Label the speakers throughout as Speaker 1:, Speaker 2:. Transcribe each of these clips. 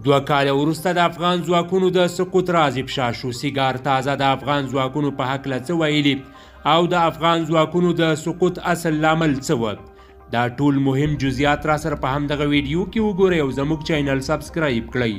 Speaker 1: 2 کاله وروسته د افغان ځواکونو د سقوط راز افشا شو. سیګار تازه د افغان ځواکونو په هکله څه ویلي او د افغان ځواکونو د سقوط اصل لامل څه و؟ دا ټول مهم جزئیات را سره په همدغه ویډیو کې وګورئ او زموږ چینل سبسکرایب کړئ.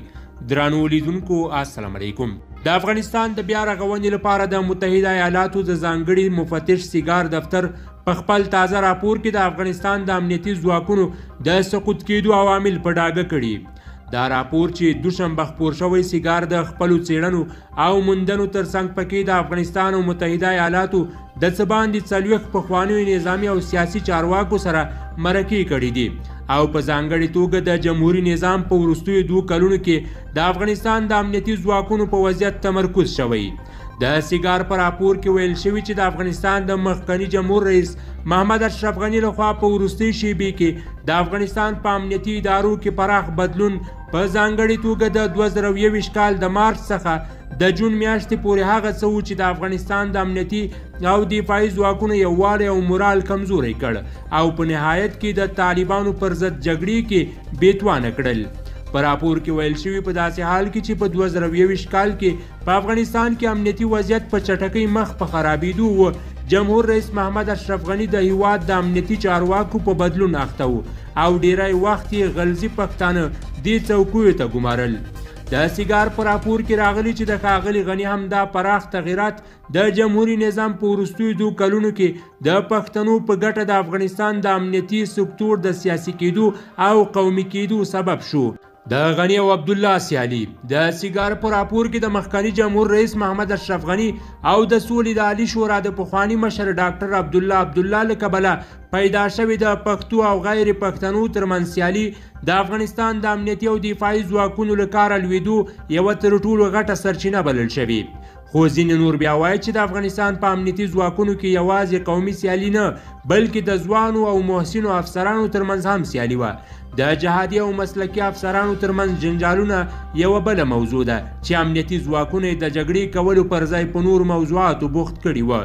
Speaker 1: درنو لیدونکو السلام علیکم. د افغانستان د بیا رغونې لپاره د متحده ایالاتو د ځانګړي مفتش سیګار دفتر په خپل تازه راپور کې د افغانستان د امنیتي ځواکونو د سقوط کېدو عوامل په ډاګه کړي. دا راپور چې دوشنبه خپور شوی سیګار د خپلو څېړنو او موندنو ترڅنګ پکې د افغانستان او متحده ایالاتو د څه باندې 40 پخوانیو نظامي او سیاسي چارواکو سره مرکې کړي دي او په ځانګړې توګه د جمهوري نظام په وروستیو 2 کلونو کې د افغانستان د امنیتي ځواکونو په وضعیت تمرکز شوی. د سیګار په راپور کې ویل شوي چې د افغانستان د مخکني جمهور رئیس محمد اشرف غني لخوا په وروستۍ شېبې کې د افغانستان په امنیتي ادارو کې پراخ بدلون په ځانګړې توګه د 2021 کال د مارچ څخه د جون میاشتې پورې هغه څه و چې د افغانستان د امنیتي او دفاعي ځواکونو یووالی او مورال کمزوری کړ او په نهایت کې د طالبانو پر ضد جګړې کې بېتوانه کړل. په راپور کې ویل شوي په داسې حال کې چې په 2021 کال کې په افغانستان کې امنیتي وضعیت په چټکۍ مخ په خرابېدو و، جمهور رئیس محمد اشرف غني د هیواد د امنیتي چارواکو په بدلون اخته و او ډیری وخت یې غلزي پښتانه دې څوکیو ته ګمارل. د سیګار په راپور کې راغلي چې د ښاغلي غني هم دا پراخ تغیرات د جمهوري نظام په وروستیو 2 کلونو کې د پښتنو په ګټه د افغانستان د امنیتي سکتور د سیاسي کېدو او قومي کېدو سبب شو. د غني او عبدالله سیالي د سیګار په راپور کې د مخکني جمهور رئیس محمد اشرف غني او د سولې د عالی شورا د پخواني مشر ډاکټر عبدالله له کبله پیدا شوې د پښتو او غیر پښتنو ترمنځ سیالي د افغانستان د امنیتي او دفاعي ځواکونو له کاره لوېدو یوه تر ټولو غټه سرچینه بلل شوې. خو ځینې نور بیا وایي چې د افغانستان په امنیتي ځواکونو کې یوازې قومي سیالي نه بلکې د ځوانو او محسنو افسرانو ترمنځ هم سیالي وه. د جهادي او مسلکي افسرانو ترمنځ جنجالونه یوه بله موضوع ده چې امنیتي ځواکونه د جګړې کولو پر ځای په نورو موضوعاتو بوخت کړي وه.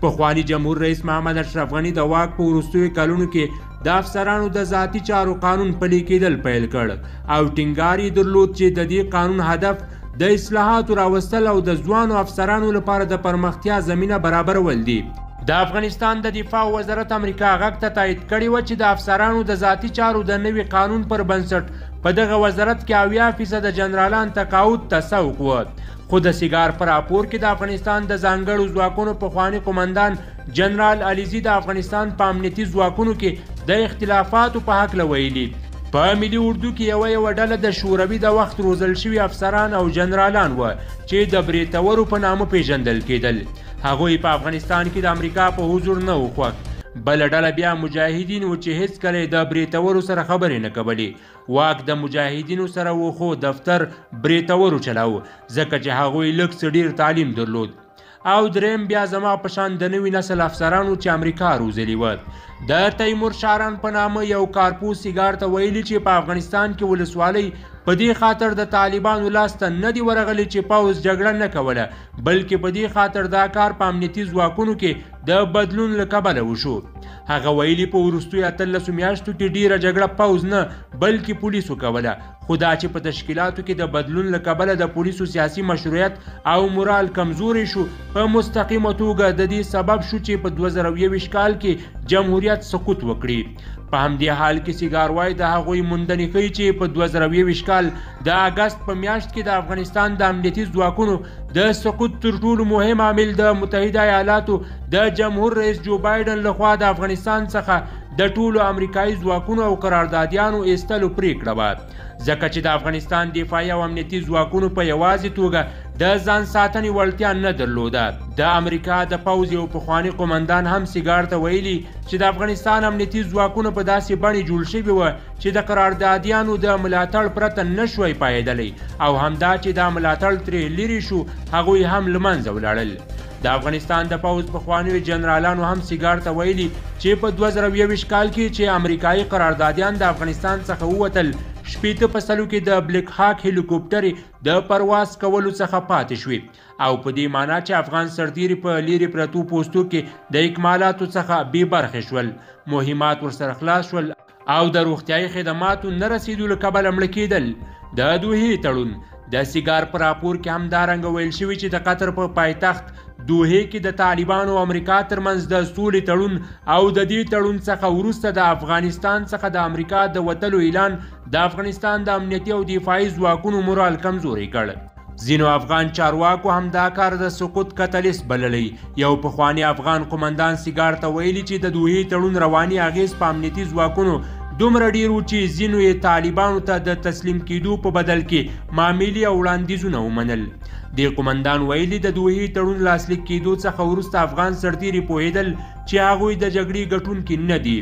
Speaker 1: پخواني جمهور رئیس محمد اشرف غني د واک په وروستیو کلونو کې د افسرانو د ذاتي چارو قانون پلي کېدل پیل کړ او ټینګار یې درلود چې د دې قانون هدف د اصلاحاتو راوستل او د ځوانو افسرانو لپاره د پرمختیا زمینه برابرول دي. د افغانستان د دفاع وزارت امریکا غږ ته تایید کړی و چې د افسرانو د ذاتي چارو د نوي قانون پر بنسټ په دغه وزارت کې 80% جنرالان تقاعد ته سوق و. خو د سیګار په راپور کې د افغانستان د ځانګړو ځواکونو پخواني قمندان جنرال علیزي د افغانستان په امنیتي ځواکونو کې د اختلافاتو په هکله ویلي. په ملي اردو کې یوه ډله د شوروي د وخت روزل شوي افسران او جنرالان و چې د بریتورو په نامه پیژندل کېدل. هغوی په افغانستان کې د امریکا په حضور نه و خوښ. بله ډله بیا مجاهدین و چې هیڅکله د بریتورو سره خبرې نه کولې. واک د مجاهدینو سره و خو دفتر بریتورو چلاو ځکه چې هغوی لږ څه ډیر تعلیم درلود. او دریم بیا زما په شان د نوي نسل افسرانو چې امریکا روزلي و. د تیمور شاران په نامه یو کارپوس سیګار ته ویلي چې په افغانستان کې ولسوالۍ په دې خاطر د طالبانو لاس ته نه دي ورغلي چې پوځ جګړه نه کوله بلکې په دې خاطر دا کار په امنیتي ځواکونو کې د بدلون له کبله وشو. هغه ویلي په وروستیو 18 میاشتو کې ډیره جګړه پوځ نه بلکې پولیسو کوله، خو دا چې په تشکیلاتو کې د بدلون له کبله د پولیسو سیاسي مشروعیت او مورال کمزوری شو په مستقیمه توګه د دې سبب شو چې په 2021 کال کې جمهوریت سقوط وکړي. په همدې حال کې سیګار وایي د هغوی موندنې ښیي چې په 2021 کال د اګست په میاشت کې د افغانستان د امنیتي ځواکونو د سقوط تر ټولو مهم عامل د متحده ایالاتو د جمهور رئیس جو بایډن لخوا د افغانستان څخه د ټولو امریکایي ځواکونو او قراردادیانو ایستلو پریکړه وه ځکه چې د افغانستان دفاعي او امنیتي ځواکونو په یوازې توګه د ځان ساتنې وړتیا نه درلوده. د امریکا د پوځ یو پخواني قمندان هم سیګار ته ویلي چې د افغانستان امنیتي ځواکونه په داسې بڼې جوړ شوي وه چې د قراردادیانو د ملاتړ پرته نه شوی پایېدلی او همدا چې دا ملاتړ ترې لرې شو هغوی هم له منځه ولاړل. د افغانستان د پوځ پخوانیو جنرالانو هم سیګار ته ویلي چې په 2021 کال کې چې امریکایي قراردادیان د افغانستان څخه ووتل 80% کې د بلیک هاک هلیکوپټرې د پرواز کولو څخه پاتې شوې او په دې معنی چې افغان سرتیري په لیرې پرتو پوستو کې د اکمالاتو څخه بې برخې شول، مهمات ورسره خلاص شول او د روغتیايي خدماتو نه رسیدو له کبله مړه کېدل. د دوحې تړون د سیګار په راپور کې همدارنګه ویل شوي چې د قطر په پایتخت دوحې کې د طالبانو او امریکا ترمنځ د سولې تړون او د دې تړون څخه وروسته د افغانستان څخه د امریکا د وتلو اعلان د افغانستان د امنیتي او دفاعي ځواکونو مورال کمزوری کړ. ځینو افغان چارواکو هم دا کار د سقوط کتلیس بللی. یو پخوانی افغان قومندان سیګار ته ویلي چې د دوحې تړون رواني اغیز په امنیتي ځواکونو دومره ډیر و چې ځینو یې طالبانو ته د تسلیم کېدو په بدل کې معاملې او وړاندیزونه ومنل. دې قومندان ویلي د دوحې تړون لاسلیک کېدو څخه وروسته افغان سرتیري پوهېدل چې هغوی د جګړې ګټونکي نه دي.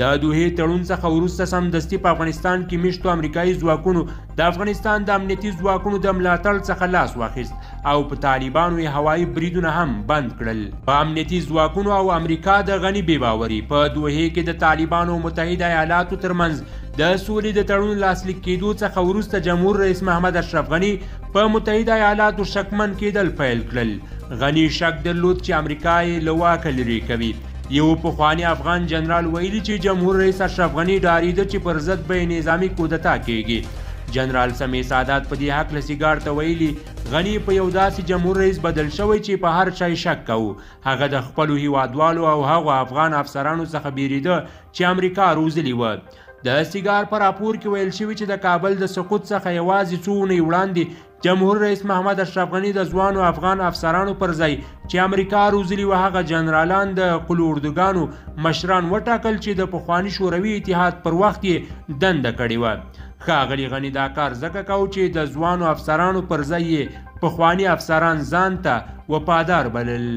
Speaker 1: د دوحې تړون څخه وروسته سمدستي په افغانستان کې میشتو امریکایي ځواکونو د افغانستان د امنیتي ځواکونو د ملاتړ څخه لاس واخیست او په طالبانو یې هوایي بریدونه هم بند کړل. په امنیتي ځواکونو او امریکا د غني بې باوري په دوحې کې د طالبانو او متحده ایالاتو ترمنځ د سولې د تړون لاسلیک کېدو څخه وروسته جمهور رئیس محمد اشرف غني په متحده ایالاتو شکمن کېدل پیل کړل. غني شک درلود چې امریکا یې له واکه لرې کوي. یو پخوانی افغان جنرال ویلي چې جمهور رئیس اشرف غني ډاریده چې پر ضد به نظامي کودتا کېږي. جنرال سمیع سادات په دې هکله سیګار ته ویلي غني په یو داسې جمهور رئیس بدل شوی چې په هر شی شک کوو. هغه د خپلو هیوادوالو او هغو افغان افسرانو څخه بیریده چې امریکا روزلي وه. د سیګار په راپور کې ویل شوي چې د کابل د سقوط څخه یوازې څو اونۍ وړاندې جمهور رئیس محمد اشرف غني د ځوانو افغان افسرانو پر ځای چې امریکا روزلي و هغه جنرالان د خپلو اردوګانو مشران وټاکل چې د پخواني شوروي اتحاد پر وخت یې دنده کړې وه. ښاغلي غني دا کار ځکه کوو چې د ځوانو افسرانو پر ځای یې پخواني افسران ځان ته وفادار بلل.